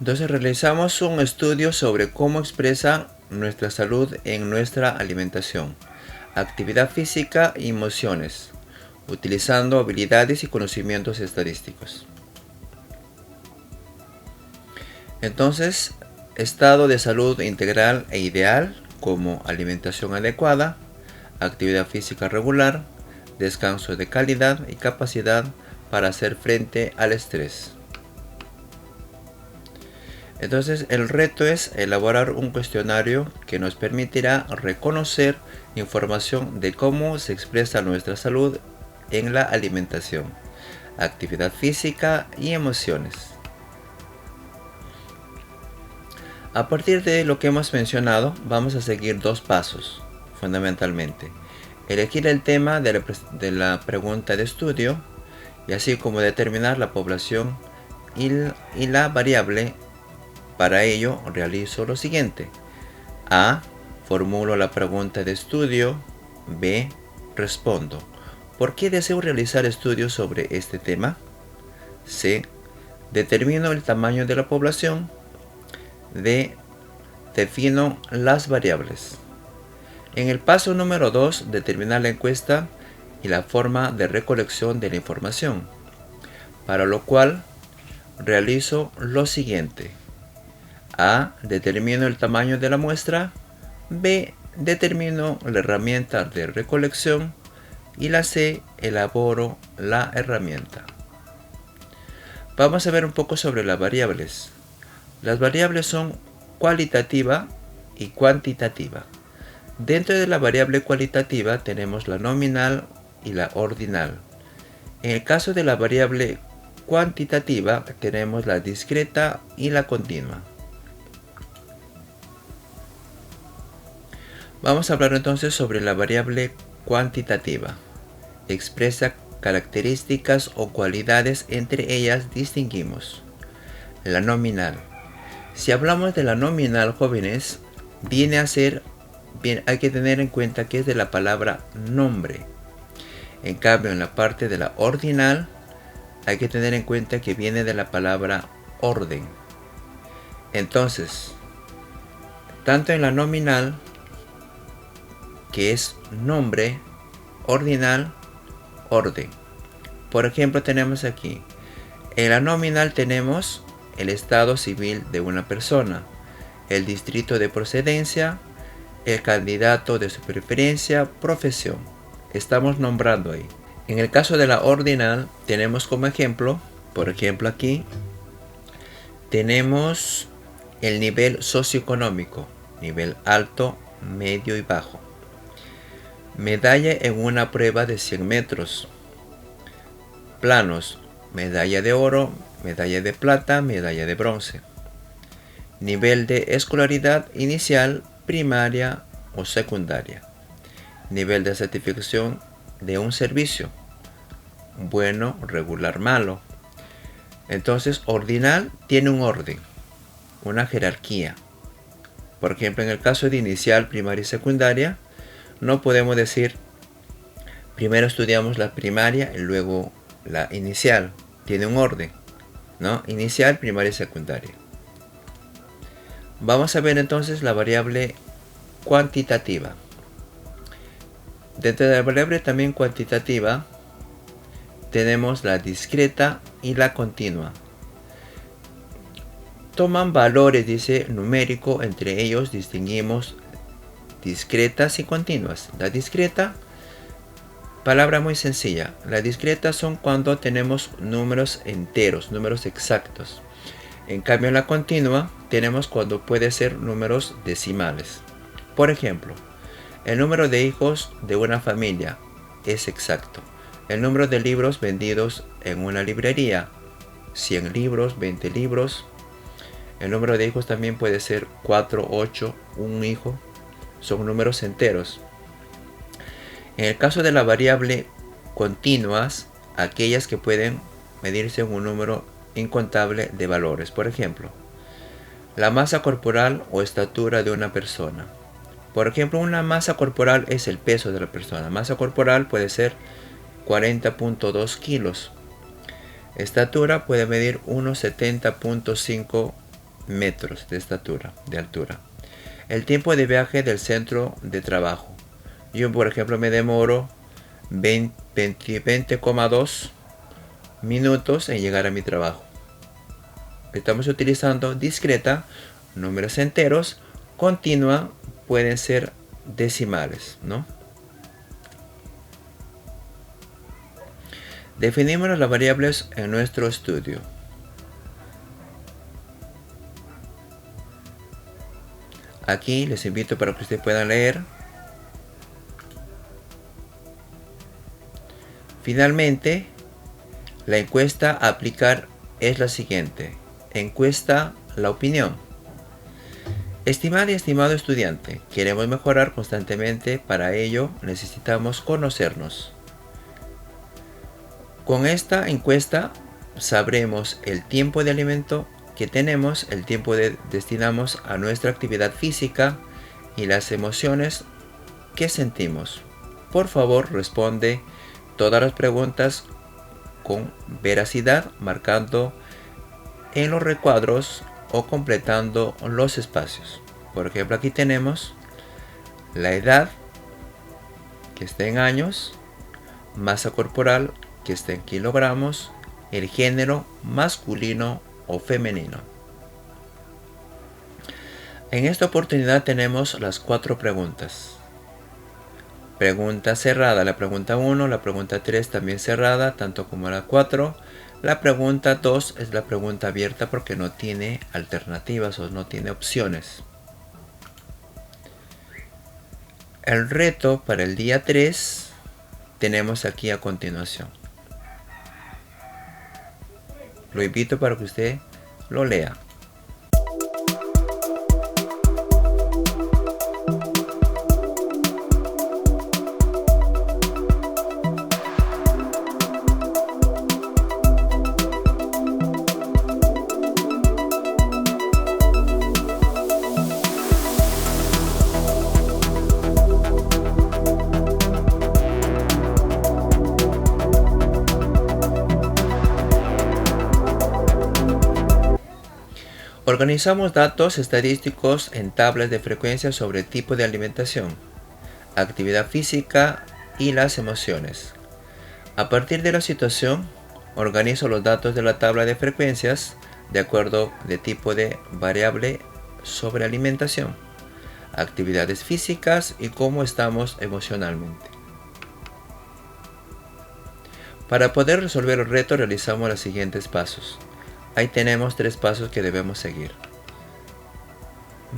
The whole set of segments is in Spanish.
Entonces realizamos un estudio sobre cómo expresa nuestra salud en nuestra alimentación, actividad física y emociones, utilizando habilidades y conocimientos estadísticos. Entonces, estado de salud integral e ideal como alimentación adecuada, actividad física regular, descanso de calidad y capacidad para hacer frente al estrés. Entonces el reto es elaborar un cuestionario que nos permitirá reconocer información de cómo se expresa nuestra salud en la alimentación, actividad física y emociones. A partir de lo que hemos mencionado, vamos a seguir dos pasos, fundamentalmente. Elegir el tema de la pregunta de estudio, y así como determinar la población y la variable. Para ello realizo lo siguiente. A. Formulo la pregunta de estudio. B. Respondo. ¿Por qué deseo realizar estudios sobre este tema? C. Determino el tamaño de la población. D. Defino las variables. En el paso número 2, determinar la encuesta y la forma de recolección de la información, para lo cual realizo lo siguiente. A. Determino el tamaño de la muestra. B. Determino la herramienta de recolección. Y la C. Elaboro la herramienta. Vamos a ver un poco sobre las variables. Las variables son cualitativa y cuantitativa. Dentro de la variable cualitativa tenemos la nominal y la ordinal. En el caso de la variable cuantitativa tenemos la discreta y la continua. Vamos a hablar entonces sobre la variable cuantitativa. Expresa características o cualidades, entre ellas distinguimos la nominal. Si hablamos de la nominal, jóvenes, viene a ser, hay que tener en cuenta que es de la palabra nombre. En cambio, en la parte de la ordinal, hay que tener en cuenta que viene de la palabra orden. Entonces, tanto en la nominal, que es nombre, ordinal, orden. Por ejemplo, tenemos aquí, en la nominal tenemos el estado civil de una persona, el distrito de procedencia, el candidato de su preferencia, profesión. Estamos nombrando ahí. En el caso de la ordinal, tenemos como ejemplo, por ejemplo aquí, tenemos el nivel socioeconómico, nivel alto, medio y bajo. Medalla en una prueba de 100 metros. Planos, medalla de oro, medalla de plata, medalla de bronce. Nivel de escolaridad inicial, primaria o secundaria. Nivel de certificación de un servicio, bueno, regular, malo. Entonces, ordinal tiene un orden, una jerarquía. Por ejemplo, en el caso de inicial, primaria y secundaria, no podemos decir primero estudiamos la primaria y luego la inicial. Tiene un orden, ¿no? Inicial, primaria y secundaria. Vamos a ver entonces la variable cuantitativa. Dentro de la variable también cuantitativa tenemos la discreta y la continua. Toman valores, dice, numérico, entre ellos distinguimos discretas y continuas. La discreta, palabra muy sencilla. La discreta son cuando tenemos números enteros, números exactos. En cambio, la continua tenemos cuando puede ser números decimales. Por ejemplo, el número de hijos de una familia es exacto. El número de libros vendidos en una librería, 100 libros, 20 libros. El número de hijos también puede ser 4, 8, un hijo. Son números enteros. En el caso de la variable continuas, aquellas que pueden medirse en un número incontable de valores. Por ejemplo, la masa corporal o estatura de una persona. Por ejemplo, una masa corporal es el peso de la persona. Masa corporal puede ser 40.2 kilos. Estatura puede medir unos 70.5 metros de estatura, de altura. El tiempo de viaje del centro de trabajo. Yo, por ejemplo, me demoro 20,2 minutos en llegar a mi trabajo. Estamos utilizando discreta, números enteros, continua, pueden ser decimales, ¿no? Definimos las variables en nuestro estudio. Aquí les invito para que ustedes puedan leer. Finalmente, la encuesta a aplicar es la siguiente. Encuesta la opinión. Estimada y estimado estudiante, queremos mejorar constantemente. Para ello necesitamos conocernos. Con esta encuesta sabremos el tiempo de alimento que tenemos, el tiempo que destinamos a nuestra actividad física y las emociones que sentimos. Por favor, responde todas las preguntas con veracidad, marcando en los recuadros o completando los espacios. Por ejemplo, aquí tenemos la edad, que está en años, masa corporal, que está en kilogramos, el género masculino o femenino. En esta oportunidad tenemos las 4 preguntas. Pregunta cerrada, la pregunta 1, la pregunta 3 también cerrada, tanto como la 4. La pregunta 2 es la pregunta abierta porque no tiene alternativas o no tiene opciones. El reto para el día 3 tenemos aquí a continuación. Lo invito para que usted lo lea. Organizamos datos estadísticos en tablas de frecuencia sobre tipo de alimentación, actividad física y las emociones. A partir de la situación, organizo los datos de la tabla de frecuencias de acuerdo de tipo de variable sobre alimentación, actividades físicas y cómo estamos emocionalmente. Para poder resolver el reto realizamos los siguientes pasos. Ahí tenemos 3 pasos que debemos seguir.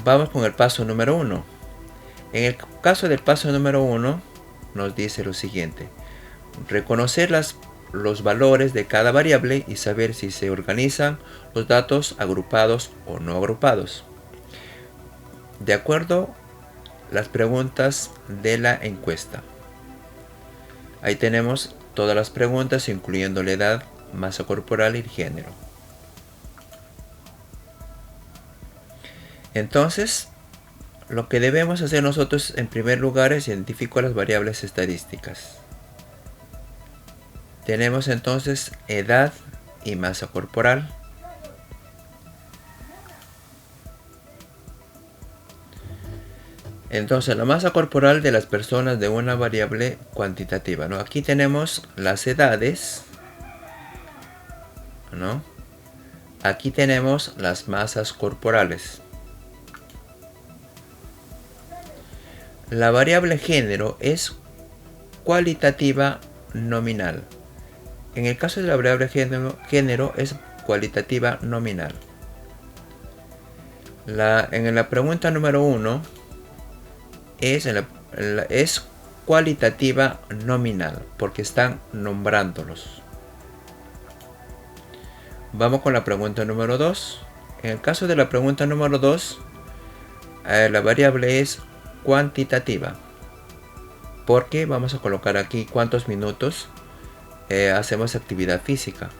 Vamos con el paso número 1. En el caso del paso número 1 nos dice lo siguiente. Reconocer los valores de cada variable y saber si se organizan los datos agrupados o no agrupados. De acuerdo a las preguntas de la encuesta. Ahí tenemos todas las preguntas incluyendo la edad, masa corporal y el género. Entonces, lo que debemos hacer nosotros en primer lugar es identificar las variables estadísticas. Tenemos entonces edad y masa corporal. Entonces, la masa corporal de las personas de una variable cuantitativa, ¿no? Aquí tenemos las edades, ¿no? Aquí tenemos las masas corporales. La variable género es cualitativa nominal. En el caso de la variable género es cualitativa nominal. En la pregunta número 1 es cualitativa nominal porque están nombrándolos. Vamos con la pregunta número 2. En el caso de la pregunta número 2, la variable es cuantitativa porque vamos a colocar aquí cuántos minutos hacemos actividad física.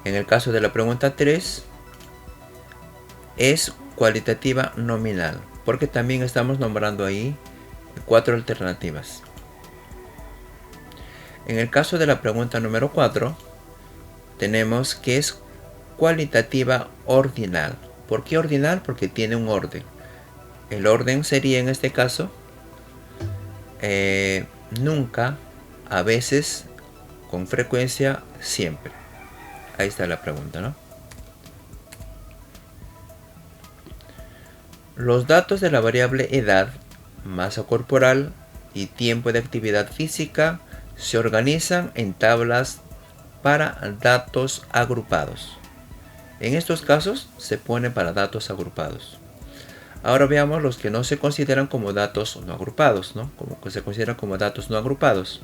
En el caso de la pregunta 3 es cualitativa nominal porque también estamos nombrando ahí 4 alternativas. En el caso de la pregunta número 4 tenemos que es cualitativa ordinal. ¿Por qué ordinal? Porque tiene un orden. El orden sería en este caso nunca, a veces, con frecuencia, siempre. Ahí está la pregunta, ¿no? Los datos de la variable edad, masa corporal y tiempo de actividad física se organizan en tablas para datos agrupados. En estos casos se pone para datos agrupados. Ahora veamos los que no se consideran como datos no agrupados, ¿no? Como que se consideran como datos no agrupados.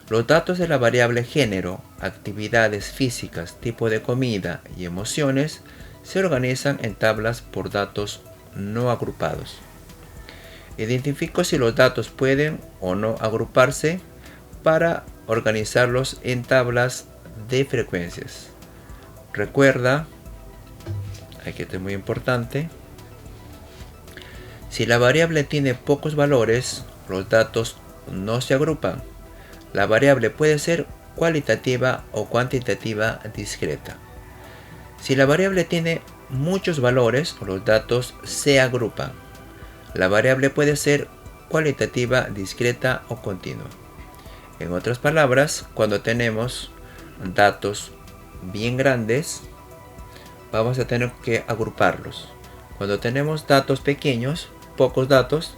Los datos de la variable género, actividades físicas, tipo de comida y emociones se organizan en tablas por datos no agrupados. Identifico si los datos pueden o no agruparse para organizarlos en tablas de frecuencias. Recuerda, aquí está muy importante, si la variable tiene pocos valores, los datos no se agrupan. La variable puede ser cualitativa o cuantitativa discreta. Si la variable tiene muchos valores, los datos se agrupan. La variable puede ser cualitativa, discreta o continua. En otras palabras, cuando tenemos datos bien grandes, vamos a tener que agruparlos. Cuando tenemos datos pequeños, pocos datos,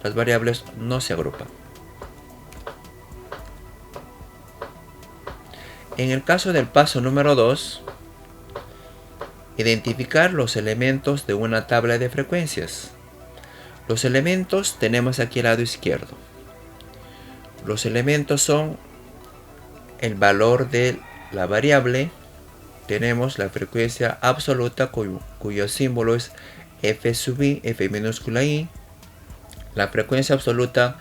las variables no se agrupan. En el caso del paso número 2, identificar los elementos de una tabla de frecuencias. Los elementos tenemos aquí al lado izquierdo. Los elementos son el valor de la variable. Tenemos la frecuencia absoluta cuyo símbolo es F sub i, F minúscula i. La frecuencia absoluta,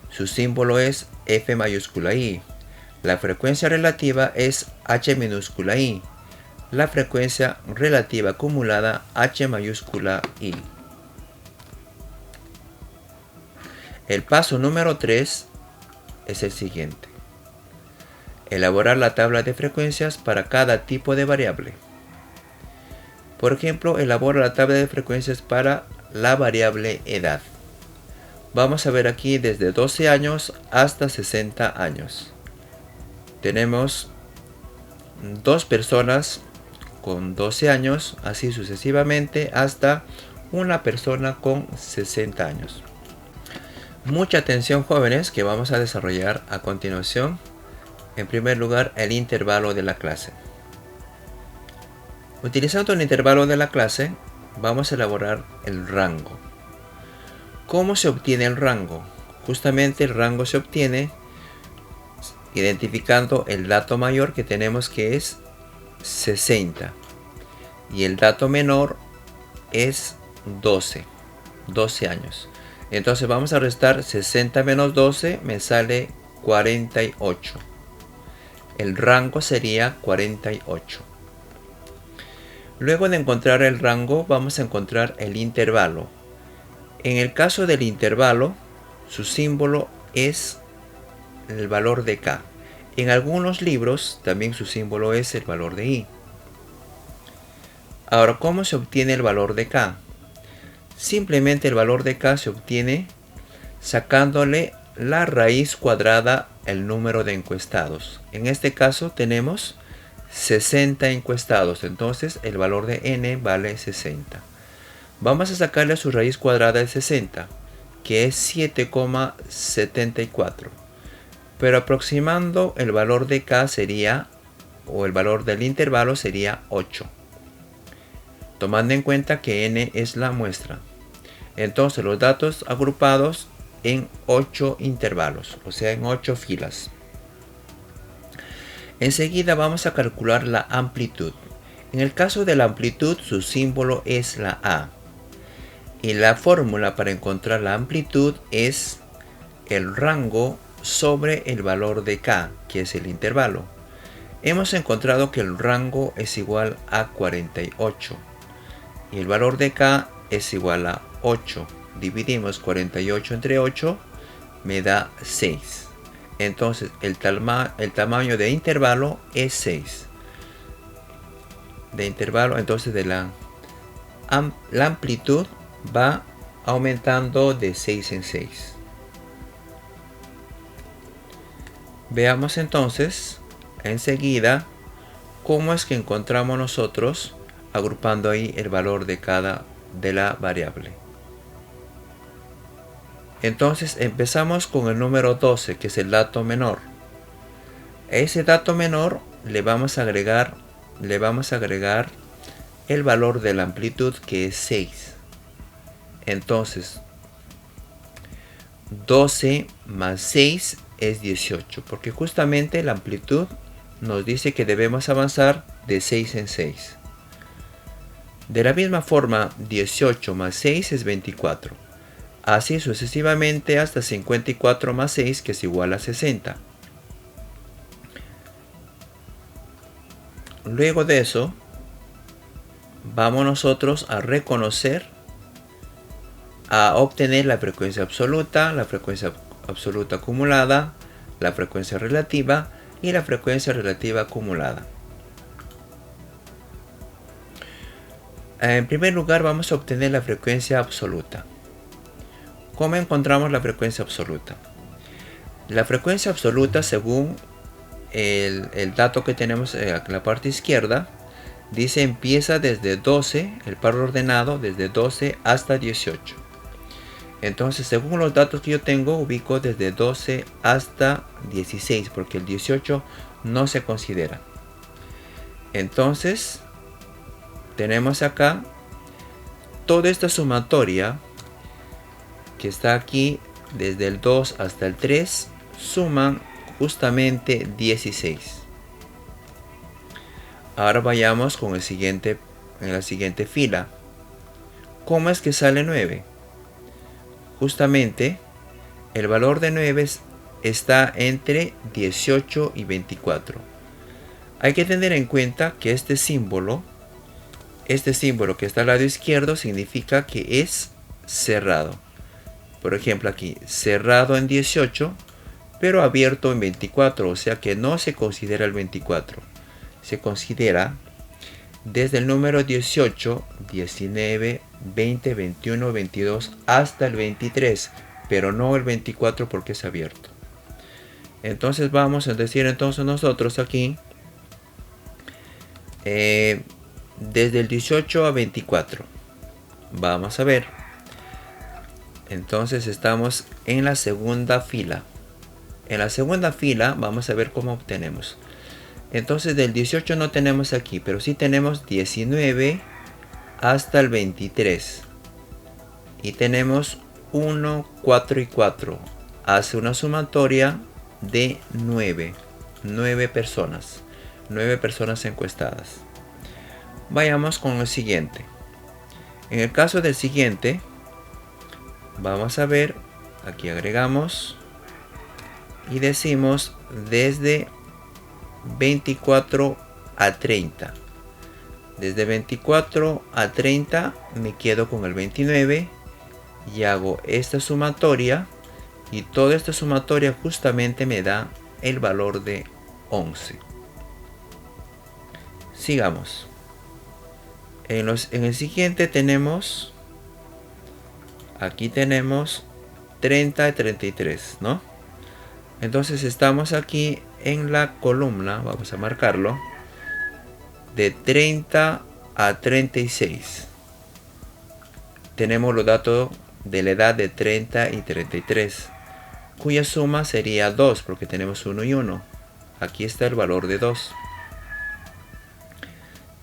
su símbolo es F mayúscula i. La frecuencia relativa es H minúscula i. La frecuencia relativa acumulada H mayúscula i. El paso número 3 es el siguiente. Elaborar la tabla de frecuencias para cada tipo de variable. Por ejemplo, elabora la tabla de frecuencias para la variable edad. Vamos a ver aquí desde 12 años hasta 60 años. Tenemos dos personas con 12 años, así sucesivamente hasta una persona con 60 años. Mucha atención, jóvenes, que vamos a desarrollar a continuación. En primer lugar, el intervalo de la clase. Utilizando el intervalo de la clase, vamos a elaborar el rango. ¿Cómo se obtiene el rango? Justamente el rango se obtiene identificando el dato mayor que tenemos, que es 60, y el dato menor es 12 años. Entonces vamos a restar 60 menos 12, me sale 48. El rango sería 48. Luego de encontrar el rango, vamos a encontrar el intervalo. En el caso del intervalo, su símbolo es el valor de K. En algunos libros también su símbolo es el valor de I. Ahora, ¿cómo se obtiene el valor de K? Simplemente el valor de K se obtiene sacándole la raíz cuadrada el número de encuestados. En este caso tenemos 60 encuestados, entonces el valor de n vale 60. Vamos a sacarle su raíz cuadrada de 60, que es 7,74. Pero aproximando el valor de K sería, o el valor del intervalo sería 8. Tomando en cuenta que n es la muestra. Entonces los datos agrupados en 8 intervalos, o sea en 8 filas. Enseguida vamos a calcular la amplitud. En el caso de la amplitud, su símbolo es la A. Y la fórmula para encontrar la amplitud es el rango sobre el valor de K, que es el intervalo. Hemos encontrado que el rango es igual a 48 y el valor de K es igual a 8. Dividimos 48 entre 8, me da 6. Entonces el tamaño de intervalo es 6. de intervalo, entonces la amplitud va aumentando de 6 en 6. Veamos entonces enseguida cómo es que encontramos nosotros agrupando ahí el valor de la variable. Entonces empezamos con el número 12, que es el dato menor. A ese dato menor le vamos a agregar el valor de la amplitud, que es 6. Entonces 12 más 6 es 18, porque justamente la amplitud nos dice que debemos avanzar de 6 en 6. De la misma forma, 18 más 6 es 24. Así sucesivamente hasta 54 más 6, que es igual a 60. Luego de eso, vamos nosotros a reconocer, a obtener la frecuencia absoluta acumulada, la frecuencia relativa y la frecuencia relativa acumulada. En primer lugar, vamos a obtener la frecuencia absoluta. ¿Cómo encontramos la frecuencia absoluta? La frecuencia absoluta, según el dato que tenemos en la parte izquierda, dice empieza desde 12, el par ordenado desde 12 hasta 18. Entonces, según los datos que yo tengo, ubico desde 12 hasta 16, porque el 18 no se considera. Entonces, tenemos acá toda esta sumatoria que está aquí desde el 2 hasta el 3, suman justamente 16. Ahora vayamos con en la siguiente fila. ¿Cómo es que sale 9? Justamente el valor de 9 está entre 18 y 24. Hay que tener en cuenta que este símbolo que está al lado izquierdo significa que es cerrado. Por ejemplo, aquí cerrado en 18, pero abierto en 24, o sea que no se considera el 24. Se considera desde el número 18, 19, 20, 21, 22 hasta el 23, pero no el 24 porque es abierto. Entonces vamos a decir entonces nosotros aquí desde el 18 a 24. Vamos a ver. Entonces estamos en la segunda fila. En la segunda fila vamos a ver cómo obtenemos. Entonces del 18 no tenemos aquí, pero sí tenemos 19 hasta el 23. Y tenemos 1, 4 y 4. Hace una sumatoria de 9. 9 personas. 9 personas encuestadas. Vayamos con el siguiente. En el caso del siguiente, vamos a ver, aquí agregamos y decimos desde 24 a 30. Desde 24 a 30 me quedo con el 29 y hago esta sumatoria, y toda esta sumatoria justamente me da el valor de 11. Sigamos. En el siguiente tenemos, aquí tenemos 30 y 33, ¿no? Entonces estamos aquí en la columna, vamos a marcarlo, de 30 a 36. Tenemos los datos de la edad de 30 y 33, cuya suma sería 2, porque tenemos 1 y 1. Aquí está el valor de 2.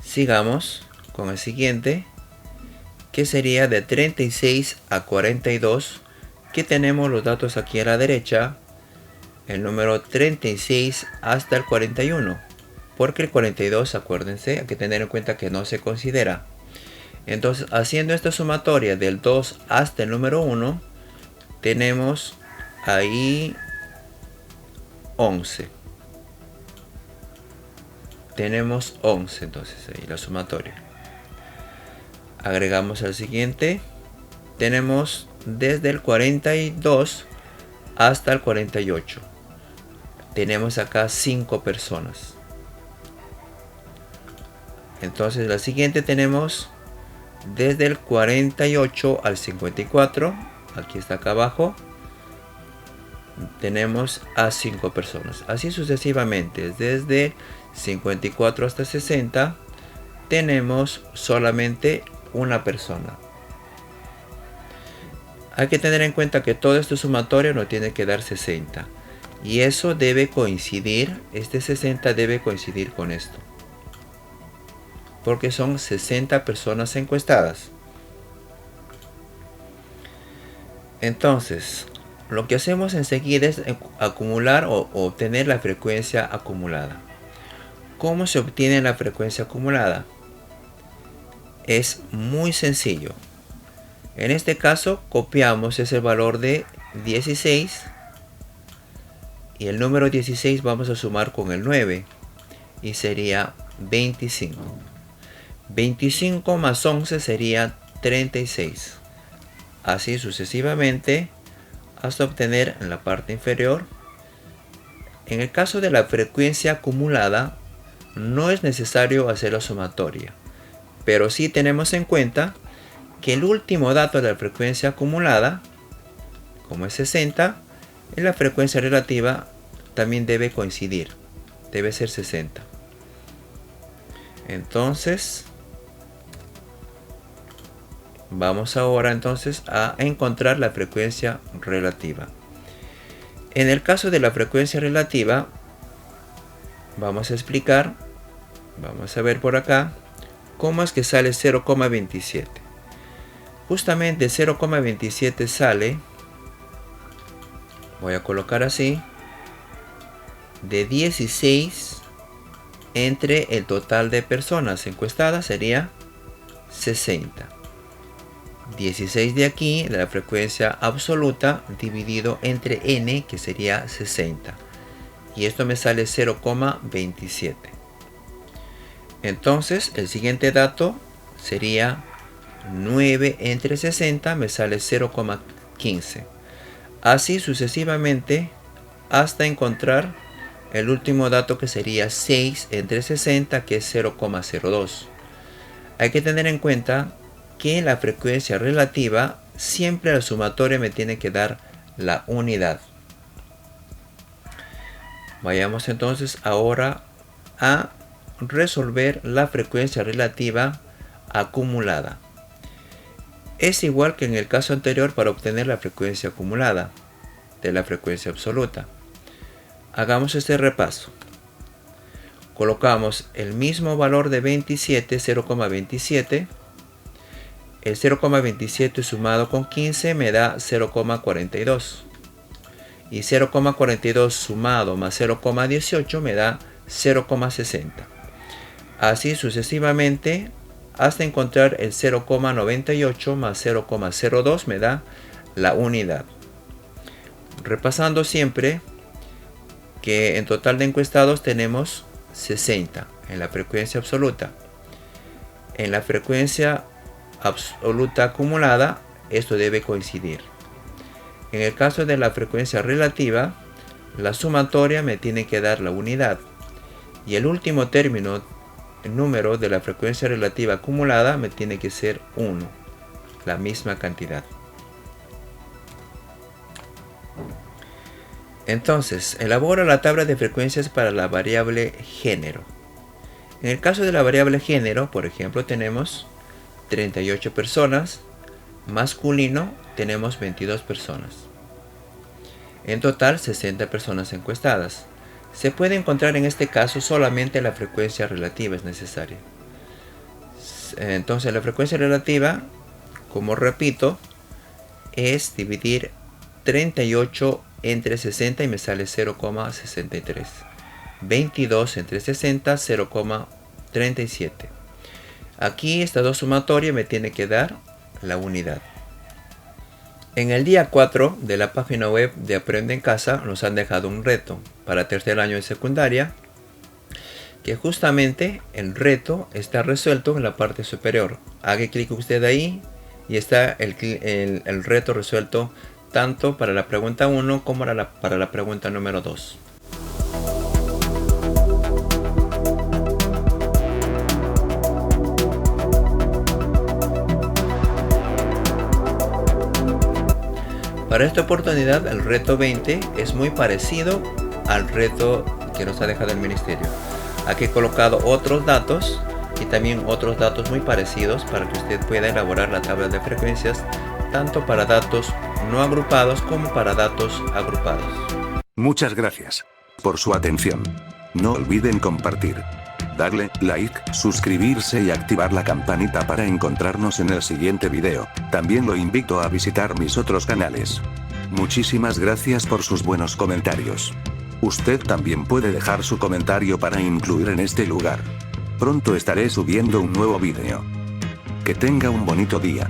Sigamos con el siguiente, que sería de 36 a 42, que tenemos los datos aquí a la derecha, el número 36 hasta el 41, porque el 42, acuérdense, hay que tener en cuenta que no se considera. Entonces, haciendo esta sumatoria del 2 hasta el número 1, tenemos ahí 11. Tenemos 11, entonces ahí la sumatoria. Agregamos al siguiente. Tenemos desde el 42 hasta el 48. Tenemos acá 5 personas. Entonces la siguiente tenemos desde el 48 al 54. Aquí está acá abajo. Tenemos a 5 personas. Así sucesivamente. Desde 54 hasta 60 tenemos solamente una persona. Hay que tener en cuenta que todo este sumatorio nos tiene que dar 60. Y eso debe coincidir, este 60 debe coincidir con esto. Porque son 60 personas encuestadas. Entonces, lo que hacemos enseguida es acumular o obtener la frecuencia acumulada. ¿Cómo se obtiene la frecuencia acumulada? Es muy sencillo. En este caso, copiamos ese valor de 16. Y el número 16 vamos a sumar con el 9. Y sería 25. 25 más 11 sería 36. Así sucesivamente hasta obtener en la parte inferior. En el caso de la frecuencia acumulada no es necesario hacer la sumatoria, pero sí tenemos en cuenta que el último dato de la frecuencia acumulada, como es 60, en la frecuencia relativa también debe coincidir, debe ser 60. Entonces vamos ahora entonces a encontrar la frecuencia relativa. En el caso de la frecuencia relativa, vamos a explicar, vamos a ver por acá, cómo es que sale 0,27. Justamente 0,27 sale, voy a colocar así, de 16 entre el total de personas encuestadas sería 60. 16 de aquí, de la frecuencia absoluta, dividido entre n, que sería 60. Y esto me sale 0,27. Entonces, el siguiente dato sería 9 entre 60, me sale 0,15. Así sucesivamente, hasta encontrar el último dato que sería 6 entre 60, que es 0,02. Hay que tener en cuenta que la frecuencia relativa siempre la sumatoria me tiene que dar la unidad. Vayamos entonces ahora a resolver la frecuencia relativa acumulada. Es igual que en el caso anterior para obtener la frecuencia acumulada de la frecuencia absoluta. Hagamos este repaso. Colocamos el mismo valor de 27, 0,27. El 0,27 sumado con 15 me da 0,42. Y 0,42 sumado más 0,18 me da 0,60. Así sucesivamente hasta encontrar el 0,98 más 0,02 me da la unidad. Repasando siempre que en total de encuestados tenemos 60 en la frecuencia absoluta. En la frecuencia absoluta acumulada esto debe coincidir. En el caso de la frecuencia relativa, la sumatoria me tiene que dar la unidad. Y el último término, el número de la frecuencia relativa acumulada, me tiene que ser 1. La misma cantidad. Entonces, elabora la tabla de frecuencias para la variable género. En el caso de la variable género, por ejemplo, tenemos 38 personas. Masculino tenemos 22 personas. En total 60 personas encuestadas. Se puede encontrar en este caso solamente la frecuencia relativa es necesaria. Entonces la frecuencia relativa, como repito, es dividir 38 entre 60 y me sale 0,63. 22 entre 60, 0,37. Aquí esta dos sumatoria me tiene que dar la unidad. En el día 4 de la página web de Aprende en Casa nos han dejado un reto para tercer año de secundaria, que justamente el reto está resuelto en la parte superior. Haga clic usted ahí y está el reto resuelto tanto para la pregunta 1 como para la pregunta número 2. Para esta oportunidad el reto 20 es muy parecido al reto que nos ha dejado el ministerio. Aquí he colocado otros datos y también otros datos muy parecidos para que usted pueda elaborar la tabla de frecuencias tanto para datos no agrupados como para datos agrupados. Muchas gracias por su atención. No olviden compartir, darle like, suscribirse y activar la campanita para encontrarnos en el siguiente video. También lo invito a visitar mis otros canales. Muchísimas gracias por sus buenos comentarios. Usted también puede dejar su comentario para incluir en este lugar. Pronto estaré subiendo un nuevo video. Que tenga un bonito día.